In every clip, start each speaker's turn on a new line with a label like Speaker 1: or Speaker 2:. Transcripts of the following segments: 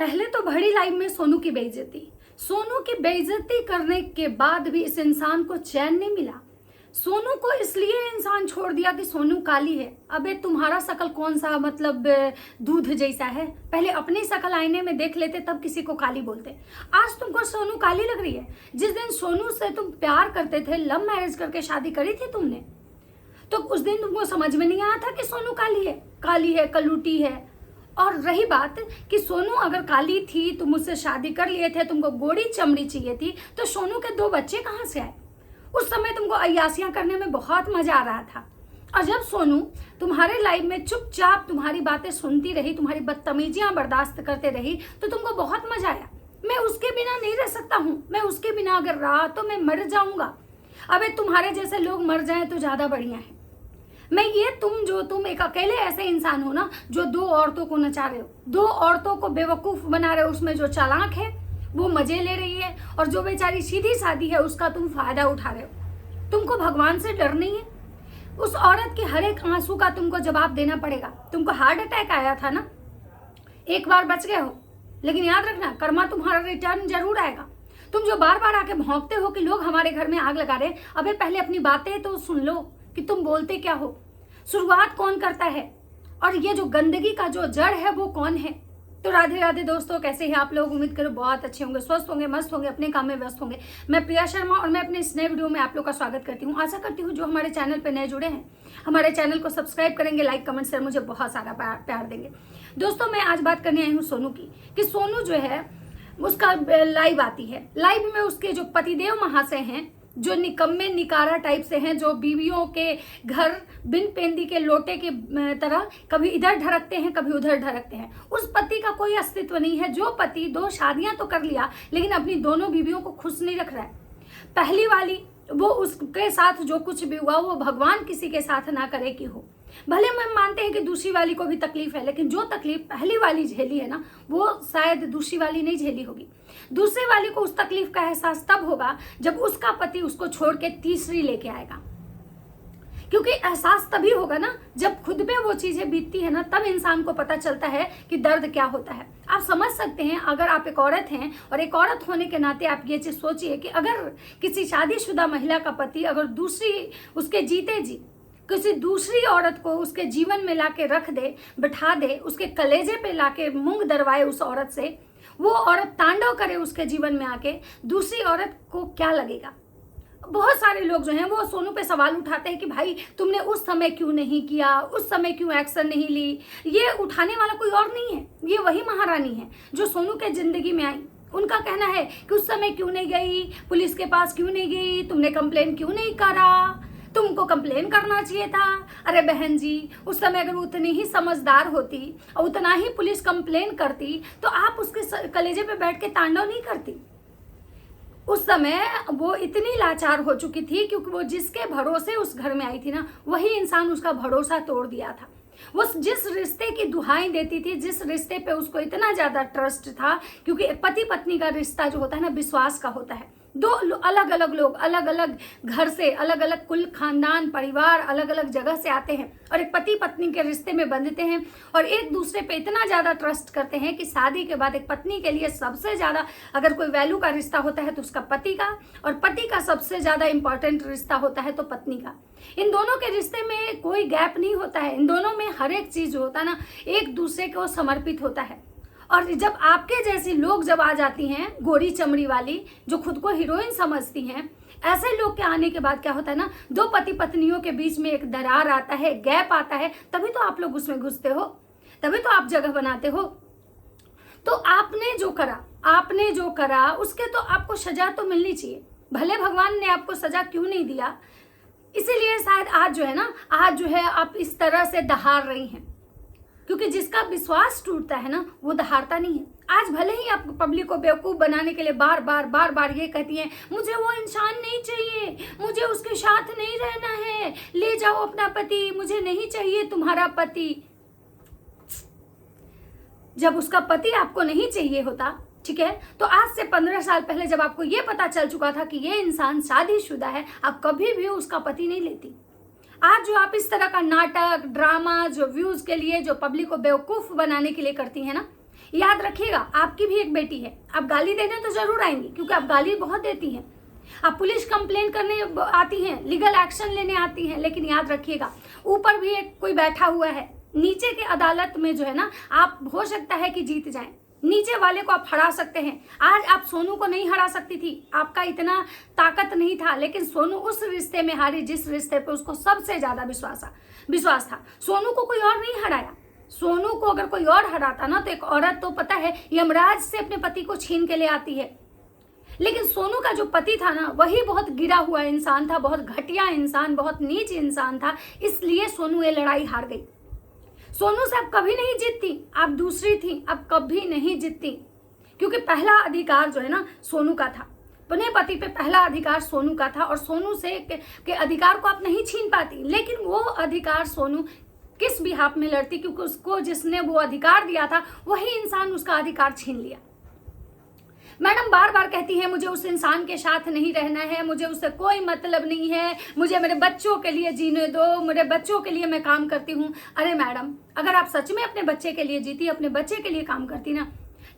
Speaker 1: पहले तो बड़ी लाइफ में सोनू की बेइज्जती करने के बाद भी इस इंसान को चैन नहीं मिला। सोनू को इसलिए इंसान छोड़ दिया कि सोनू काली है। अबे तुम्हारा शकल कौन सा मतलब दूध जैसा है, पहले अपनी शकल आईने में देख लेते तब किसी को काली बोलते। आज तुमको सोनू काली लग रही है। जिस दिन सोनू से तुम प्यार करते थे, लव मैरिज करके शादी करी थी तुमने, तो उस दिन तुमको समझ में नहीं आया था कि सोनू काली है कलूटी है। और रही बात कि सोनू अगर काली थी, तुम उससे शादी कर लिए थे, तुमको गोरी चमड़ी चाहिए थी, तो सोनू के 2 बच्चे कहाँ से आए? उस समय तुमको अय्यासियां करने में बहुत मजा आ रहा था। और जब सोनू तुम्हारे लाइफ में चुपचाप तुम्हारी बातें सुनती रही, तुम्हारी बदतमीजियां बर्दाश्त करते रही, तो तुमको बहुत मजा आया। मैं उसके बिना नहीं रह सकता हूँ, मैं उसके बिना अगर रहा तो मैं मर जाऊंगा। अबे तुम्हारे जैसे लोग मर जाएं तो ज्यादा बढ़िया है। मैं ये तुम एक अकेले ऐसे इंसान हो ना, जो 2 औरतों को नचा रहे हो, 2 औरतों को बेवकूफ बना रहे हो। उसमें जो चालाक है वो मजे ले रही है, और जो बेचारी सीधी सादी है उसका तुम फायदा उठा रहे हो। तुमको भगवान से डर नहीं है? उस औरत के हर एक आंसू का तुमको जवाब देना पड़ेगा। तुमको हार्ट अटैक आया था ना, एक बार बच गए हो, लेकिन याद रखना कर्मा तुम्हारा रिटर्न जरूर आएगा। तुम जो बार बार आके भौंकते हो कि लोग हमारे घर में आग लगा रहे, अबे पहले अपनी बातें तो सुन लो कि तुम बोलते क्या हो, शुरुआत कौन करता है, और ये जो गंदगी का जो जड़ है वो कौन है। तो राधे राधे दोस्तों, कैसे हैं आप लोग? उम्मीद करो बहुत अच्छे होंगे, स्वस्थ होंगे, मस्त होंगे, अपने काम में व्यस्त होंगे। मैं प्रिया शर्मा और मैं अपने इस नए वीडियो में आप लोग का स्वागत करती हूँ। आशा करती हूँ जो हमारे चैनल पे नए जुड़े हैं, हमारे चैनल को सब्सक्राइब करेंगे, लाइक कमेंट शेयर मुझे बहुत सारा प्यार देंगे। दोस्तों, मैं आज बात करने आई हूँ सोनू की, कि सोनू जो है उसका लाइव आती है। लाइव में उसके जो पतिदेव महाशय हैं, जो निकम्मे निकारा टाइप से हैं, जो बीवियों के घर बिन पेंदी के लोटे के तरह कभी इधर ढरकते हैं कभी उधर ढरकते हैं, उस पति का कोई अस्तित्व नहीं है। जो पति 2 शादियां तो कर लिया लेकिन अपनी दोनों बीवियों को खुश नहीं रख रहा है। पहली वाली वो उसके साथ जो कुछ भी हुआ वो भगवान किसी के साथ ना करे कि हो। भले हम मानते हैं कि दूसरी वाली को भी तकलीफ है, लेकिन जो तकलीफ पहली वाली झेली है ना, वो शायद दूसरी वाली नहीं झेली होगी। दूसरी वाली को उस तकलीफ का एहसास तब होगा जब उसका पति उसको छोड़ के तीसरी लेके आएगा। क्योंकि एहसास तभी होगा ना जब खुद पे वो चीजें बीतती है ना, तब इंसान को पता चलता है कि दर्द क्या होता है। आप समझ सकते हैं, अगर आप एक औरत हैं और एक औरत होने के नाते आप ये चीज सोचिए कि अगर किसी शादीशुदा महिला का पति अगर दूसरी उसके जीते जी किसी दूसरी औरत को उसके जीवन में लाके रख दे, बिठा दे, उसके कलेजे पे लाके मूंग दरवाए उस औरत से, वो औरत तांडव करे उसके जीवन में आके, दूसरी औरत को क्या लगेगा? बहुत सारे लोग जो हैं वो सोनू पे सवाल उठाते हैं कि भाई तुमने उस समय क्यों नहीं किया, उस समय क्यों एक्शन नहीं ली। ये उठाने वाला कोई और नहीं है, ये वही महारानी है जो सोनू के जिंदगी में आई। उनका कहना है कि उस समय क्यों नहीं गई, पुलिस के पास क्यों नहीं गई, तुमने कंप्लेन क्यों नहीं करा, तुमको कंप्लेन करना चाहिए था। अरे बहन जी, उस समय अगर उतनी ही समझदार होती और उतना ही पुलिस कंप्लेन करती तो आप उसके कलेजे पे बैठ के तांडव नहीं करती। उस समय वो इतनी लाचार हो चुकी थी क्योंकि वो जिसके भरोसे उस घर में आई थी ना, वही इंसान उसका भरोसा तोड़ दिया था। वो जिस रिश्ते की दुहाई देती थी, जिस रिश्ते पे उसको इतना ज्यादा ट्रस्ट था, क्योंकि पति पत्नी का रिश्ता जो होता है ना, विश्वास का होता है। 2 अलग अलग लोग अलग अलग घर से, अलग अलग कुल खानदान परिवार अलग अलग जगह से आते हैं और एक पति पत्नी के रिश्ते में बंधते हैं और एक दूसरे पे इतना ज्यादा ट्रस्ट करते हैं कि शादी के बाद एक पत्नी के लिए सबसे ज्यादा अगर कोई वैल्यू का रिश्ता होता है तो उसका पति का, और पति का सबसे ज्यादा इंपॉर्टेंट रिश्ता होता है तो पत्नी का। इन दोनों के रिश्ते में कोई गैप नहीं होता है, इन दोनों में हर एक चीज जो होता है ना, एक दूसरे को समर्पित होता है। और जब आपके जैसी लोग जब आ जाती हैं, गोरी चमड़ी वाली जो खुद को हीरोइन समझती हैं, ऐसे लोग के आने के बाद क्या होता है ना, 2 पति पत्नियों के बीच में एक दरार आता है, गैप आता है, तभी तो आप लोग उसमें घुसते हो, तभी तो आप जगह बनाते हो। तो आपने जो करा उसके तो आपको सजा तो मिलनी चाहिए। भले भगवान ने आपको सजा क्यों नहीं दिया, इसीलिए शायद आज जो है आप इस तरह से दहाड़ रही हैं, क्योंकि जिसका विश्वास टूटता है ना, वो दहाड़ता नहीं है। आज भले ही आप पब्लिक को बेवकूफ बनाने के लिए बार बार ये कहती हैं, मुझे वो इंसान नहीं चाहिए, मुझे उसके साथ नहीं रहना है, ले जाओ अपना पति, मुझे नहीं चाहिए तुम्हारा पति। जब उसका पति आपको नहीं चाहिए होता, ठीक है, तो आज से 15 साल पहले जब आपको ये पता चल चुका था कि ये इंसान शादीशुदा है, आप कभी भी उसका पति नहीं लेती। आज जो आप इस तरह का नाटक ड्रामा जो व्यूज के लिए, जो पब्लिक को बेवकूफ बनाने के लिए करती है ना, याद रखिएगा, आपकी भी एक बेटी है, आप गाली देने तो जरूर आएंगी क्योंकि आप गाली बहुत देती हैं, आप पुलिस कंप्लेन करने आती हैं, लीगल एक्शन लेने आती हैं, लेकिन याद रखिएगा ऊपर भी एक कोई बैठा हुआ है, नीचे के अदालत में जो है ना आप हो सकता है कि जीत जाएं, नीचे वाले को आप हरा सकते हैं। आज आप सोनू को नहीं हरा सकती थी, आपका इतना ताकत नहीं था, लेकिन सोनू उस रिश्ते में हारी जिस रिश्ते पे उसको सबसे ज्यादा विश्वास था। सोनू को कोई और नहीं हराया। सोनू को अगर कोई और हराता ना तो एक औरत तो पता है यमराज से अपने पति को छीन के ले आती है, लेकिन सोनू का जो पति था ना वही बहुत गिरा हुआ इंसान था, बहुत घटिया इंसान, बहुत नीच इंसान था, इसलिए सोनू ये लड़ाई हार गई। सोनू से आप कभी नहीं जीतती, आप दूसरी थी, आप कभी नहीं जीतती, क्योंकि पहला अधिकार जो है ना सोनू का था, अपने पति पे पहला अधिकार सोनू का था और सोनू से के अधिकार को आप नहीं छीन पाती। लेकिन वो अधिकार सोनू किस बिहाफ में लड़ती, क्योंकि उसको जिसने वो अधिकार दिया था वही इंसान उसका अधिकार छीन लिया। मैडम बार बार कहती हैं मुझे उस इंसान के साथ नहीं रहना है, मुझे उससे कोई मतलब नहीं है, मुझे मेरे बच्चों के लिए जीने दो, मेरे बच्चों के लिए मैं काम करती हूँ। अरे मैडम, अगर आप सच में अपने बच्चे के लिए जीती, अपने बच्चे के लिए काम करती ना,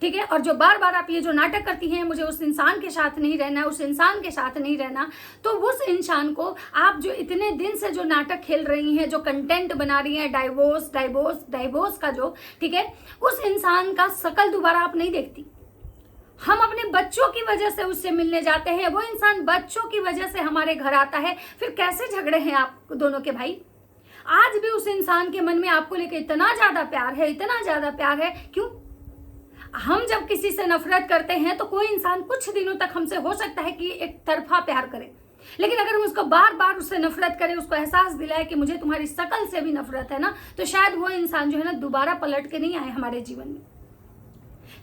Speaker 1: ठीक है, और जो बार बार आप ये जो नाटक करती हैं मुझे उस इंसान के साथ नहीं रहना, उस इंसान के साथ नहीं रहना, तो उस इंसान को आप जो इतने दिन से जो नाटक खेल रही हैं, जो कंटेंट बना रही हैं, डाइवोर्स का जो, ठीक है, उस इंसान का शकल दोबारा आप नहीं देखती। हम अपने बच्चों की वजह से उससे मिलने जाते हैं, वो इंसान बच्चों की वजह से हमारे घर आता है, फिर कैसे झगड़े हैं आप दोनों के भाई? आज भी उस इंसान के मन में आपको लेकर इतना ज्यादा प्यार है, इतना ज्यादा प्यार है। क्यों? हम जब किसी से नफरत करते हैं तो कोई इंसान कुछ दिनों तक हमसे हो सकता है कि एक तरफा प्यार करे, लेकिन अगर हम उसको बार बार उससे नफरत करें, उसको एहसास दिलाए कि मुझे तुम्हारी शकल से भी नफरत है ना, तो शायद वो इंसान जो है ना दोबारा पलट के नहीं आए हमारे जीवन में।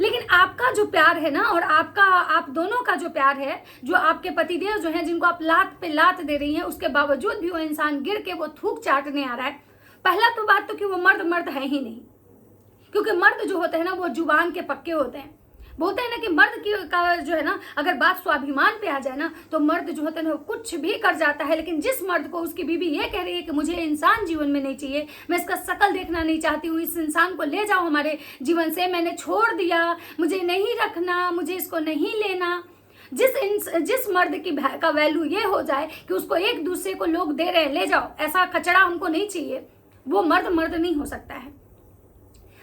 Speaker 1: लेकिन आपका जो प्यार है ना, और आप दोनों का जो प्यार है, जो आपके पतिदेव जो हैं जिनको आप लात पे लात दे रही हैं, उसके बावजूद भी वो इंसान गिर के वो थूक चाटने आ रहा है। पहला तो बात तो कि वो मर्द है ही नहीं, क्योंकि मर्द जो होते हैं ना वो जुबान के पक्के होते हैं। बोलते हैं ना कि मर्द की का जो है ना अगर बात स्वाभिमान पे आ जाए ना तो मर्द जो होता है ना वो कुछ भी कर जाता है। लेकिन जिस मर्द को उसकी बीवी ये कह रही है कि मुझे इंसान जीवन में नहीं चाहिए, मैं इसका शकल देखना नहीं चाहती हूँ, इस इंसान को ले जाओ हमारे जीवन से, मैंने छोड़ दिया, मुझे नहीं रखना, मुझे इसको नहीं लेना, जिस मर्द की का वैल्यू ये हो जाए कि उसको एक दूसरे को लोग दे रहे हैं, ले जाओ, ऐसा कचड़ा हमको नहीं चाहिए, वो मर्द नहीं हो सकता है।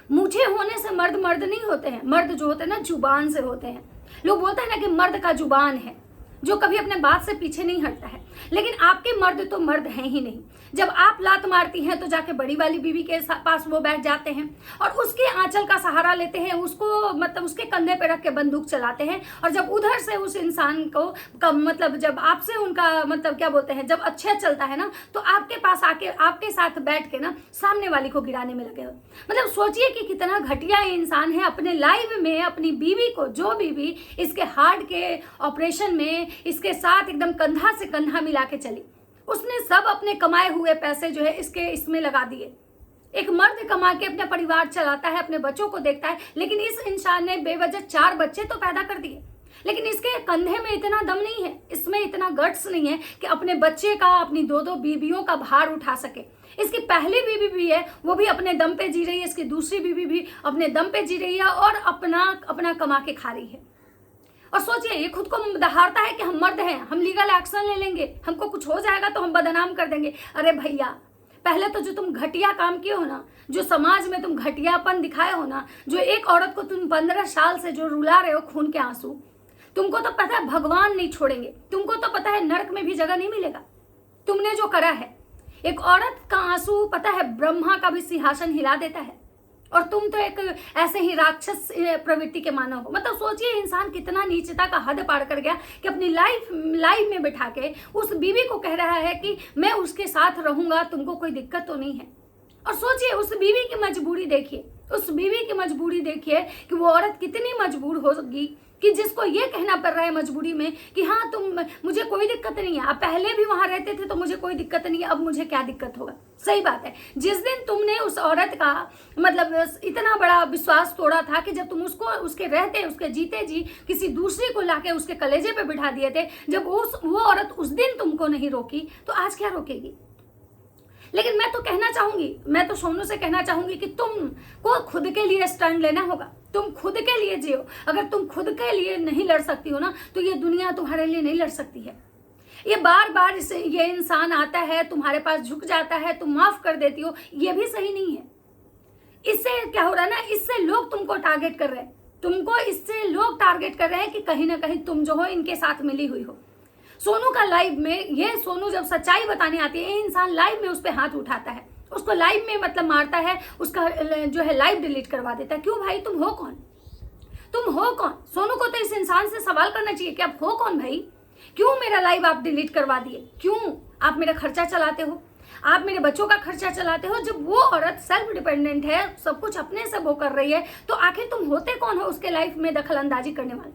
Speaker 1: मुझे होने से मर्द नहीं होते हैं। मर्द जो होते हैं ना जुबान से होते हैं। लोग बोलते हैं ना कि मर्द का जुबान है, जो कभी अपने बात से पीछे नहीं हटता है, लेकिन आपके मर्द तो मर्द हैं ही नहीं। जब आप लात मारती हैं तो जाके बड़ी वाली बीवी के पास वो बैठ जाते हैं और उसके आंचल का सहारा लेते हैं, उसको मतलब उसके कंधे पे रख के बंदूक चलाते हैं। और जब उधर से उस इंसान को मतलब जब आपसे उनका मतलब क्या बोलते हैं, जब अच्छा चलता है ना तो आपके पास आके आपके साथ बैठ के ना सामने वाली को गिराने में लगे हो। मतलब सोचिए कि कितना घटिया इंसान है। अपने लाइफ में अपनी बीवी को, जो बीवी इसके हार्ट के ऑपरेशन में इसके साथ एकदम कंधा से कंधा मिला के चली, उसने सब अपने कमाए हुए पैसे जो है इसमें लगा दिए। एक मर्द कमा के अपने परिवार चलाता है, अपने बच्चों को देखता है, लेकिन इस इंसान ने बेवजह 4 बच्चे तो पैदा कर दिए, लेकिन इसके कंधे में इतना दम नहीं है, इसमें इतना गट्स नहीं है कि अपने बच्चे का, अपनी 2 बीवियों का भार उठा सके। इसकी पहली बीवी भी है, वो भी अपने दम पे जी रही है, इसकी दूसरी बीवी भी अपने दम पे जी रही है और अपना कमा के खा रही है। और सोचिए, ये खुद को दहाड़ता है कि हम मर्द हैं, हम लीगल एक्शन ले लेंगे, हमको कुछ हो जाएगा तो हम बदनाम कर देंगे। अरे भैया, पहले तो जो तुम घटिया काम किए हो ना, जो समाज में तुम घटियापन दिखाए हो ना, जो एक औरत को तुम 15 साल से जो रुला रहे हो खून के आंसू, तुमको तो पता है भगवान नहीं छोड़ेंगे, तुमको तो पता है नरक में भी जगह नहीं मिलेगा। तुमने जो करा है, एक औरत का आंसू पता है ब्रह्मा का भी सिंहासन हिला देता है, और तुम तो एक ऐसे ही राक्षस प्रवृत्ति के मानव हो। मतलब सोचिए इंसान कितना नीचता का हद पार कर गया कि अपनी लाइफ में बैठा के उस बीवी को कह रहा है कि मैं उसके साथ रहूंगा, तुमको कोई दिक्कत तो नहीं है। और सोचिए उस बीवी की मजबूरी देखिए, उस बीवी की मजबूरी देखिए कि वो औरत कितनी मजबूर होगी कि जिसको ये कहना पड़ रहा है मजबूरी में कि हाँ मुझे कोई दिक्कत नहीं है, आप पहले भी वहां रहते थे तो मुझे कोई दिक्कत नहीं है, अब मुझे क्या दिक्कत होगा। सही बात है, जिस दिन तुमने उस औरत का मतलब इतना बड़ा विश्वास तोड़ा था कि जब तुम उसको उसके रहते उसके जीते जी किसी दूसरे को लाके उसके कलेजे पे बिठा दिए थे, जब वो औरत उस दिन तुमको नहीं रोकी तो आज क्या रोकेगी। लेकिन मैं तो कहना चाहूंगी, मैं तो सोनू से कहना चाहूंगी कि तुमको खुद के लिए स्टैंड लेना होगा, तुम खुद के लिए जियो। अगर तुम खुद के लिए नहीं लड़ सकती हो ना, तो ये दुनिया तुम्हारे लिए नहीं लड़ सकती है। ये बार बार ये इंसान आता है, तुम्हारे पास झुक जाता है, तुम माफ कर देती हो, ये भी सही नहीं है। इससे क्या हो रहा है ना, इससे लोग तुमको टारगेट कर रहे हैं, इससे लोग टारगेट कर रहे हैं कि कहीं ना कहीं तुम जो हो इनके साथ मिली हुई हो। सोनू का लाइव में, ये सोनू जब सच्चाई बताने आती है, ये इंसान लाइव में उस पर हाथ उठाता है, उसको लाइव में मतलब मारता है, उसका जो है लाइव डिलीट करवा देता है। क्यों भाई, तुम हो कौन? तुम हो कौन? सोनू को तो इस इंसान से सवाल करना चाहिए कि आप हो कौन भाई? क्यों मेरा लाइव आप डिलीट करवा दिए? क्यों आप मेरा खर्चा चलाते हो, आप मेरे बच्चों का खर्चा चलाते हो? जब वो औरत सेल्फ डिपेंडेंट है, सब कुछ अपने से वो कर रही है, तो आखिर तुम होते कौन हो उसके लाइफ में दखल अंदाजी करने वाले?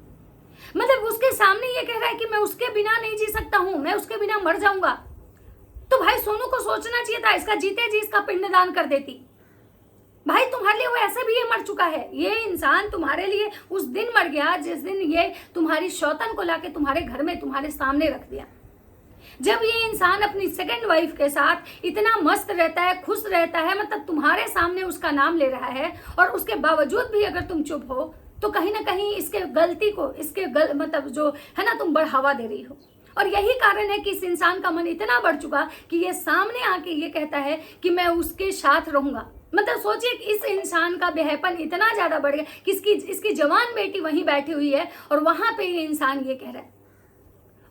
Speaker 1: मतलब उसके सामने ये कह रहा है कि मैं उसके बिना नहीं जी सकता हूं, मैं उसके बिना मर जाऊंगा। तो भाई सोनू को सोचना चाहिए था, इसका जीते जी इसका पिंडदान कर देती। भाई तुम्हारे लिए वो ऐसे भी ये मर चुका है। ये इंसान तुम्हारे लिए उस दिन मर गया जिस दिन ये तुम्हारी शौतन को लाके तुम्हारे घर में तुम्हारे सामने रख दिया। जब ये इंसान अपनी सेकंड वाइफ के साथ इतना मस्त रहता है, खुश रहता है, मतलब तुम्हारे सामने उसका नाम ले रहा है, और उसके बावजूद भी अगर तुम चुप हो, तो कहीं ना कहीं इसके गलती को, मतलब जो है ना, तुम बढ़ावा दे रही हो। और यही कारण है कि इस इंसान का मन इतना बढ़ चुका कि ये सामने आके ये कहता है कि मैं उसके साथ रहूंगा। मतलब सोचिए कि इस इंसान का बेहपन इतना ज्यादा बढ़ गया कि इसकी जवान बेटी वहीं बैठी हुई है और वहां पे ये इंसान ये कह रहा है।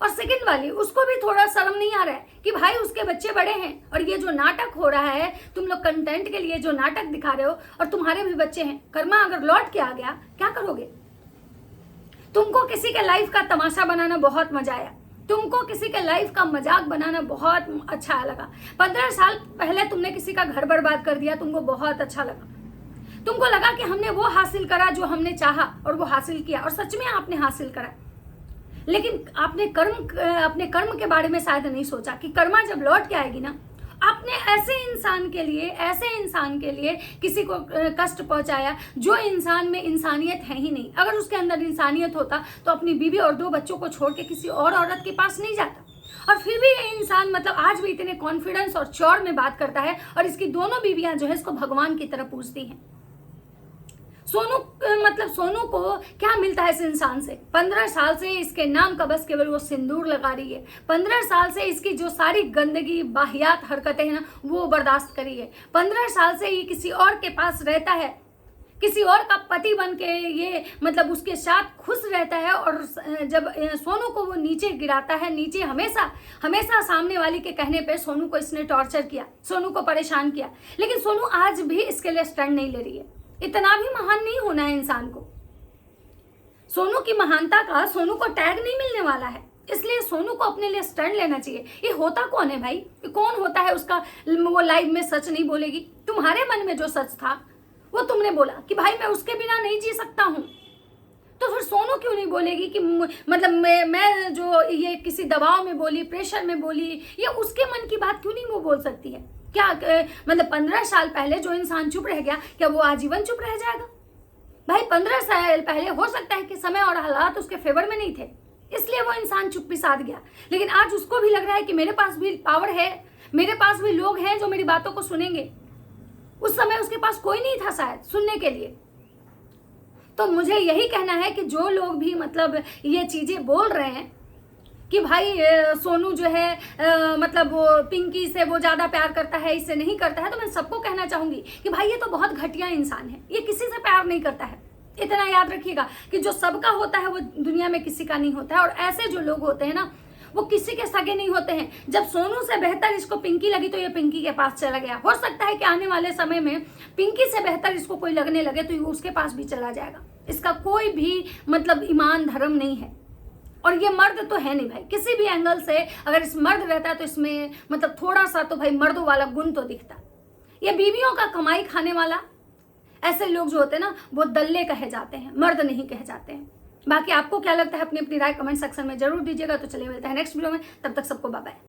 Speaker 1: और सेकंड वाली, उसको भी थोड़ा शर्म नहीं आ रहा है कि भाई उसके बच्चे बड़े हैं, और ये जो नाटक हो रहा है, तुम लोग कंटेंट के लिए जो नाटक दिखा रहे हो, और तुम्हारे भी बच्चे हैं। कर्मा अगर लौट के आ गया, क्या करोगे? तुमको किसी के लाइफ का तमाशा बनाना बहुत मजा आया, तुमको किसी के लाइफ का मजाक बनाना बहुत अच्छा लगा। 15 साल पहले तुमने किसी का घर बर्बाद कर दिया, तुमको बहुत अच्छा लगा। तुमको लगा कि हमने वो हासिल करा जो हमने चाहा, और वो हासिल किया, और सच में आपने हासिल करा। लेकिन आपने अपने कर्म के बारे में शायद नहीं सोचा कि कर्मा जब लौट के आएगी ना, आपने ऐसे इंसान के लिए किसी को कष्ट पहुंचाया जो इंसान में इंसानियत है ही नहीं। अगर उसके अंदर इंसानियत होता तो अपनी बीवी और 2 बच्चों को छोड़ के किसी और औरत के पास नहीं जाता। और फिर भी ये इंसान मतलब आज भी इतने कॉन्फिडेंस और चौड़ में बात करता है, और इसकी दोनों बीवियां जो है इसको भगवान की तरह पूजती हैं। सोनू को क्या मिलता है इस इंसान से? 15 साल से इसके नाम का बस केवल वो सिंदूर लगा रही है। 15 साल से इसकी जो सारी गंदगी, बाहियात हरकतें हैं ना, वो बर्दाश्त करी है। 15 साल से ये किसी और के पास रहता है, किसी और का पति बन के ये मतलब उसके साथ खुश रहता है। और जब सोनू को वो नीचे गिराता है, नीचे हमेशा सामने वाली के कहने पे सोनू को इसने टॉर्चर किया, सोनू को परेशान किया, लेकिन सोनू आज भी इसके लिए स्टैंड नहीं ले रही है। इतना भी महान नहीं होना है इंसान को। सोनू की महानता का सोनू को टैग नहीं मिलने वाला है, इसलिए सोनू को अपने लिए स्टैंड लेना चाहिए। ये होता कौन है भाई? ये कौन होता है उसका वो लाइव में सच नहीं बोलेगी? तुम्हारे मन में जो सच था वो तुमने बोला कि भाई मैं उसके बिना नहीं जी सकता हूं, तो फिर सोनू क्यों नहीं बोलेगी कि मतलब मैं जो ये किसी दबाव में बोली, प्रेशर में बोली, ये उसके मन की बात क्यों नहीं वो बोल सकती है? क्या मतलब 15 साल पहले जो इंसान चुप रह गया, क्या वो आजीवन चुप रह जाएगा? भाई 15 साल पहले हो सकता है कि समय और हालात उसके फेवर में नहीं थे, इसलिए वो इंसान चुप्पी साध गया। लेकिन आज उसको भी लग रहा है कि मेरे पास भी पावर है, मेरे पास भी लोग हैं जो मेरी बातों को सुनेंगे। उस समय उसके पास कोई नहीं था शायद सुनने के लिए। तो मुझे यही कहना है कि जो लोग भी मतलब ये चीजें बोल रहे हैं कि भाई सोनू जो है मतलब वो पिंकी से वो ज्यादा प्यार करता है, इससे नहीं करता है, तो मैं सबको कहना चाहूंगी कि भाई ये तो बहुत घटिया इंसान है, ये किसी से प्यार नहीं करता है। इतना याद रखिएगा कि जो सबका होता है वो दुनिया में किसी का नहीं होता है, और ऐसे जो लोग होते हैं ना वो किसी के सगे नहीं होते हैं। जब सोनू से बेहतर इसको पिंकी लगी तो ये पिंकी के पास चला गया। हो सकता है कि आने वाले समय में पिंकी से बेहतर इसको कोई लगने लगे तो ये उसके पास भी चला जाएगा। इसका कोई भी मतलब ईमान धर्म नहीं है, और ये मर्द तो है नहीं भाई। किसी भी एंगल से अगर इस मर्द रहता है तो इसमें मतलब थोड़ा सा तो भाई मर्दों वाला गुण तो दिखता। ये बीवियों का कमाई खाने वाला ऐसे लोग जो होते हैं ना वो दल्ले कहे जाते हैं, मर्द नहीं कहे जाते हैं। बाकी आपको क्या लगता है अपनी अपनी राय कमेंट सेक्शन में जरूर दीजिएगा। तो चलिए मिलते हैं नेक्स्ट वीडियो में, तब तक सबको बाय बाय।